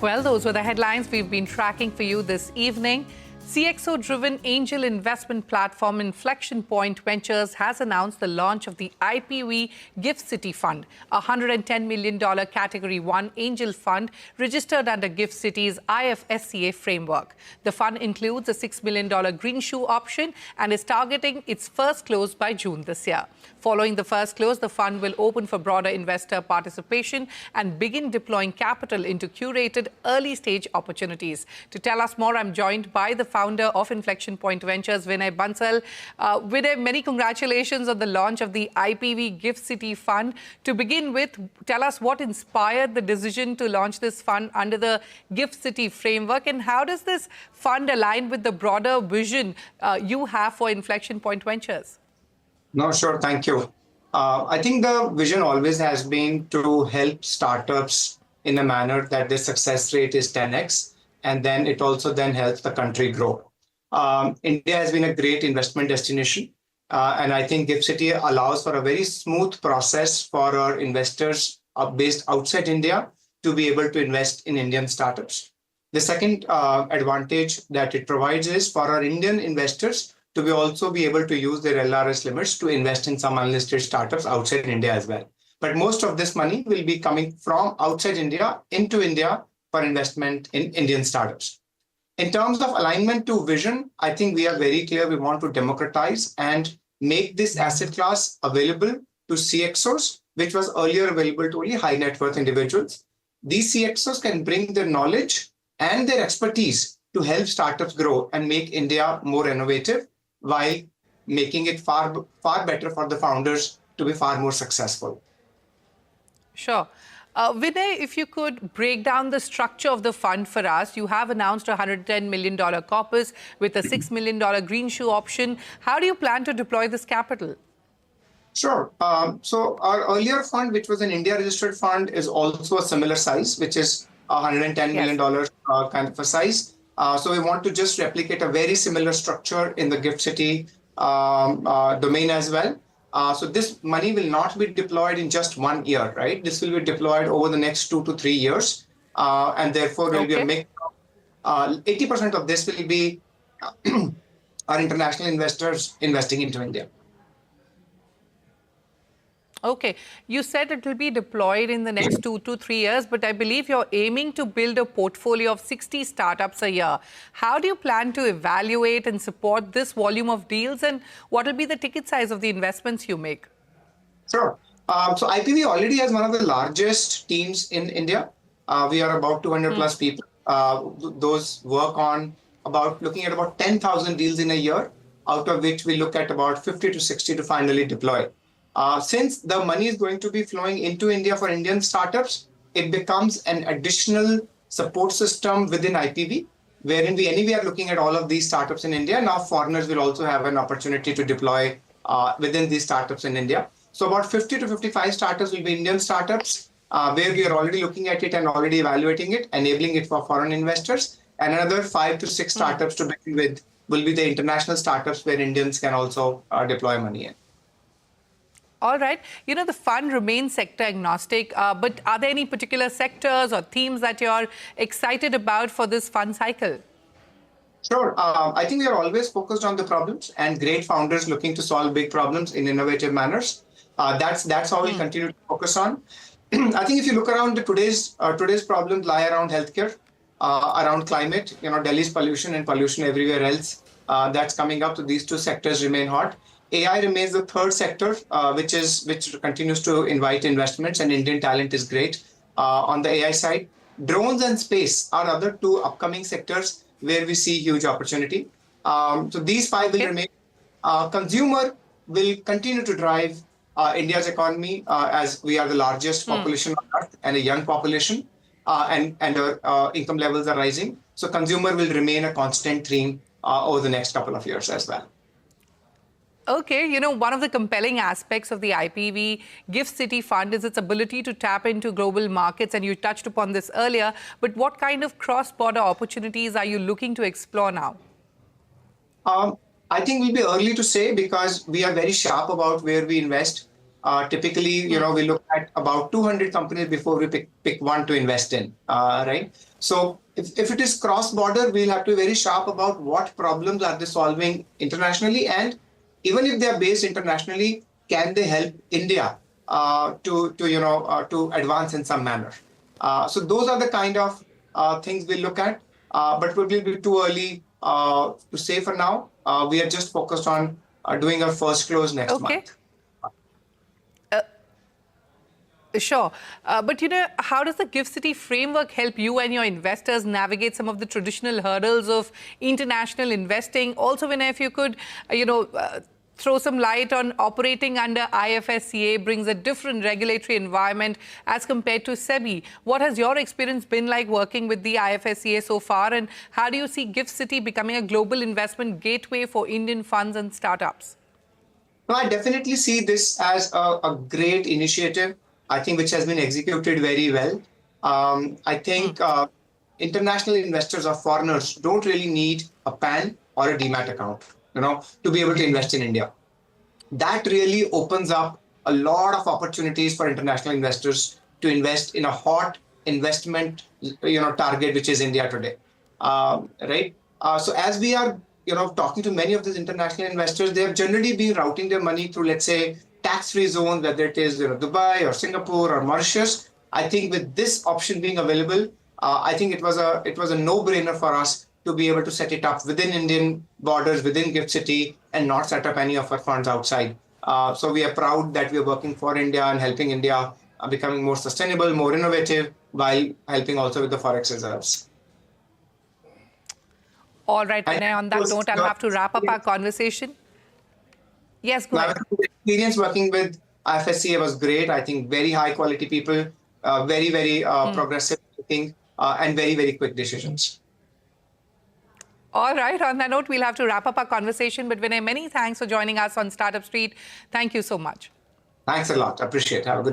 Well, those were the headlines we've been tracking for you this evening. CXO-Driven angel investment platform Inflection Ventures has announced the launch of the IPV GIFT City Fund, a $110 million Category 1 angel fund registered under GIFT City's IFSCA framework. The fund includes a $6 million greenshoe option and is targeting its first close by June this year. Following the first close, the fund will open for broader investor participation and begin deploying capital into curated early-stage opportunities. To tell us more, I'm joined by the founder of Inflection Ventures, Vinay Bansal. Vinay, many congratulations on the launch of the IPV GIFT City Fund. To begin with, tell us what inspired the decision to launch this fund under the GIFT City framework, and how does this fund align with the broader vision you have for Inflection Ventures? No, sure. Thank you. I think the vision always has been to help startups in a manner that their success rate is 10x, and then it also then helps the country grow. India has been a great investment destination, and I think GIFT City allows for a very smooth process for our investors based outside India to be able to invest in Indian startups. The second advantage that it provides is for our Indian investors to also be able to use their LRS limits to invest in some unlisted startups outside India as well. But most of this money will be coming from outside India into India for investment in Indian startups. In terms of alignment to vision, I think we are very clear we want to democratize and make this asset class available to CXOs, which was earlier available to only high net worth individuals. These CXOs can bring their knowledge and their expertise to help startups grow and make India more innovative, while making it far better for the founders to be far more successful. Sure. Vinay, if you could break down the structure of the fund for us. You have announced a $110 million corpus with a $6 million greenshoe option. How do you plan to deploy this capital? Sure. So our earlier fund, which was an India-registered fund, is also a similar size, which is $110 million kind of a size. So we want to just replicate a very similar structure in the GIFT City domain as well. So this money will not be deployed in just 1 year, right? This will be deployed over the next 2 to 3 years. And therefore, there will be a mix. 80% of this will be our international investors investing into India. Okay. You said it will be deployed in the next 2 to 3 years, but I believe you're aiming to build a portfolio of 60 startups a year. How do you plan to evaluate and support this volume of deals, and what will be the ticket size of the investments you make? Sure. So IPV already has one of the largest teams in India. We are about 200 plus people. Those work on looking at about 10,000 deals in a year, out of which we look at about 50 to 60 to finally deploy. Since the money is going to be flowing into India for Indian startups, it becomes an additional support system within IPV, wherein we anyway are looking at all of these startups in India. Now foreigners will also have an opportunity to deploy within these startups in India. So about 50 to 55 startups will be Indian startups, where we are already looking at it and already evaluating it, enabling it for foreign investors. And another 5 to 6 startups to begin with will be the international startups where Indians can also deploy money in. All right. You know, the fund remains sector agnostic, but are there any particular sectors or themes that you're excited about for this fund cycle? Sure. I think we are always focused on the problems and great founders looking to solve big problems in innovative manners. That's how we'll continue to focus on. I think if you look around today's problems lie around healthcare, around climate, Delhi's pollution and pollution everywhere else that's coming up. So these two sectors remain hot. AI remains the third sector, which continues to invite investments, and Indian talent is great on the AI side. Drones and space are other two upcoming sectors where we see huge opportunity. So these 5 will remain. Consumer will continue to drive India's economy as we are the largest population on earth and a young population, and our income levels are rising. So consumer will remain a constant theme over the next couple of years as well. Okay, one of the compelling aspects of the IPV GIFT City Fund is its ability to tap into global markets, and you touched upon this earlier, but what kind of cross-border opportunities are you looking to explore now? I think we'll be early to say because we are very sharp about where we invest. typically, we look at about 200 companies before we pick one to invest in, right? So if it is cross-border, we'll have to be very sharp about what problems are they solving internationally, and even if they are based internationally, can they help India to advance in some manner? So those are the kind of things we look at, but it will be too early to say for now. We are just focused on doing our first close next Okay. month. Sure. But, how does the GIFT City framework help you and your investors navigate some of the traditional hurdles of international investing? Also, Vinay, if you could, throw some light on operating under IFSCA brings a different regulatory environment as compared to SEBI. What has your experience been like working with the IFSCA so far? And how do you see GIFT City becoming a global investment gateway for Indian funds and startups? No, I definitely see this as a great initiative, I think, which has been executed very well. I think international investors or foreigners don't really need a PAN or a demat account, to be able to invest in India. That really opens up a lot of opportunities for international investors to invest in a hot investment, target, which is India today, right? So as we are, talking to many of these international investors, they have generally been routing their money through, let's say, tax-free zones, whether it is Dubai or Singapore or Mauritius. I think with this option being available, I think it was a no-brainer for us to be able to set it up within Indian borders, within GIFT City, and not set up any of our funds outside. So we are proud that we are working for India and helping India becoming more sustainable, more innovative, while helping also with the forex reserves. All right, Vinay, on that note, I'll have to wrap up our conversation. Yes, go ahead. The experience working with IFSCA was great. I think very high quality people, very, very progressive thinking, and very, very quick decisions. All right. On that note, we'll have to wrap up our conversation. But Vinay, many thanks for joining us on Startup Street. Thank you so much. Thanks a lot. Appreciate it. Have a good